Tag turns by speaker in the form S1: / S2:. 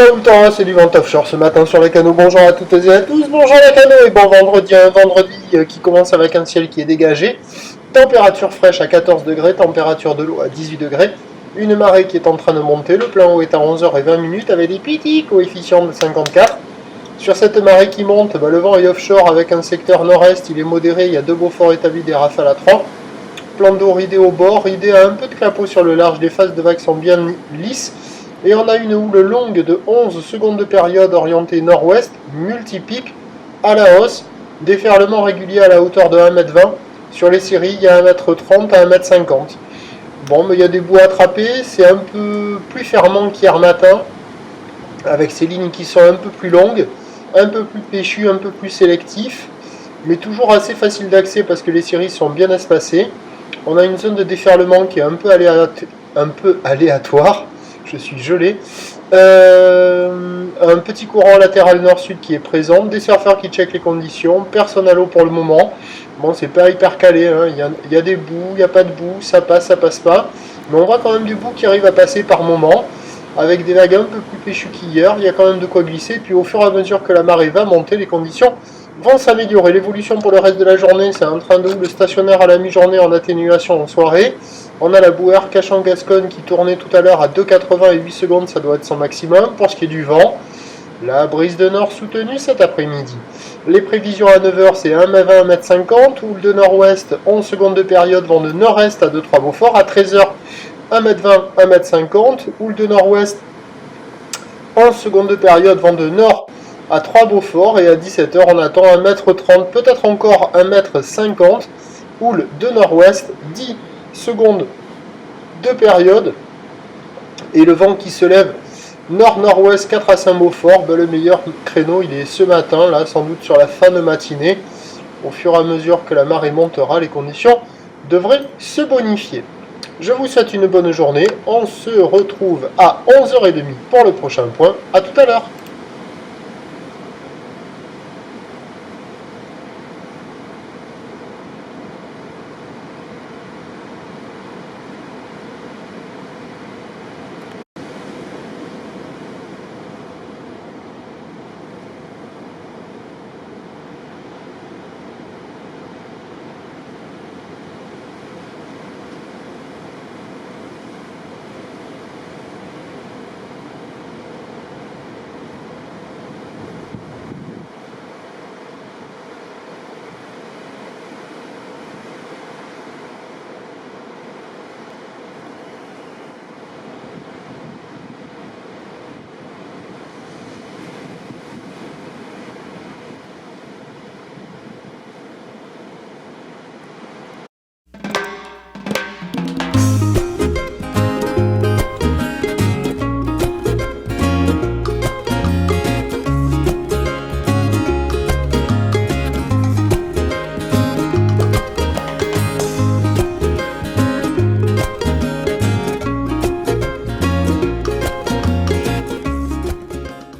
S1: là où le temps, c'est du vent offshore ce matin sur les canaux. Bonjour à toutes et à tous, bonjour les canaux et bon vendredi, un vendredi qui commence avec un ciel qui est dégagé. Température fraîche à 14 degrés, température de l'eau à 18 degrés. Une marée qui est en train de monter, le plein eau est à 11h20 avec des petits coefficients de 54. Sur cette marée qui monte, le vent est offshore avec un secteur nord-est, il est modéré, il y a 2 Beaufort établis, des rafales à 3. Plan d'eau ridé au bord, ridé à un peu de clapot sur le large, les faces de vagues sont bien lisses. Et on a une houle longue de 11 secondes de période orientée nord-ouest, multipique, à la hausse, déferlement régulier à la hauteur de 1m20. Sur les séries, il y a 1m30 à 1m50. Bon, mais il y a des bouts à attraper, c'est un peu plus fermant qu'hier matin, avec ces lignes qui sont un peu plus longues, un peu plus péchues, un peu plus sélectifs, mais toujours assez facile d'accès parce que les séries sont bien espacées. On a une zone de déferlement qui est un peu aléatoire. Je suis gelé. Un petit courant latéral nord-sud qui est présent, des surfeurs qui checkent les conditions, personne à l'eau pour le moment. Bon, c'est pas hyper calé, hein. Il y a des bouts, il n'y a pas de bouts, ça passe pas. Mais on voit quand même du bout qui arrive à passer par moment, avec des vagues un peu plus péchues qu'hier, il y a quand même de quoi glisser, puis au fur et à mesure que la marée va monter, les conditions vont s'améliorer. L'évolution pour le reste de la journée, c'est un train de houle stationnaire à la mi-journée en atténuation en soirée. On a la boueur Cachan-Gascogne qui tournait tout à l'heure à 2,80 et 8 secondes, ça doit être son maximum. Pour ce qui est du vent, la brise de nord soutenue cet après-midi. Les prévisions à 9h, c'est 1m20, 1m50. Houle de nord-ouest, 11 secondes de période, vent de nord-est à 2-3 Beaufort. À 13h, 1m20, 1m50. Houle de nord-ouest, 11 secondes de période, vent de nord à 3 Beaufort. Et à 17h, on attend 1m30, peut-être encore 1m50. Houle de nord-ouest, 10 secondes de période. Et le vent qui se lève nord-nord-ouest 4 à 5 Beaufort, le meilleur créneau il est ce matin, là sans doute sur la fin de matinée. Au fur et à mesure que la marée montera, les conditions devraient se bonifier. Je vous souhaite une bonne journée, on se retrouve à 11h30 pour le prochain point, à tout à l'heure.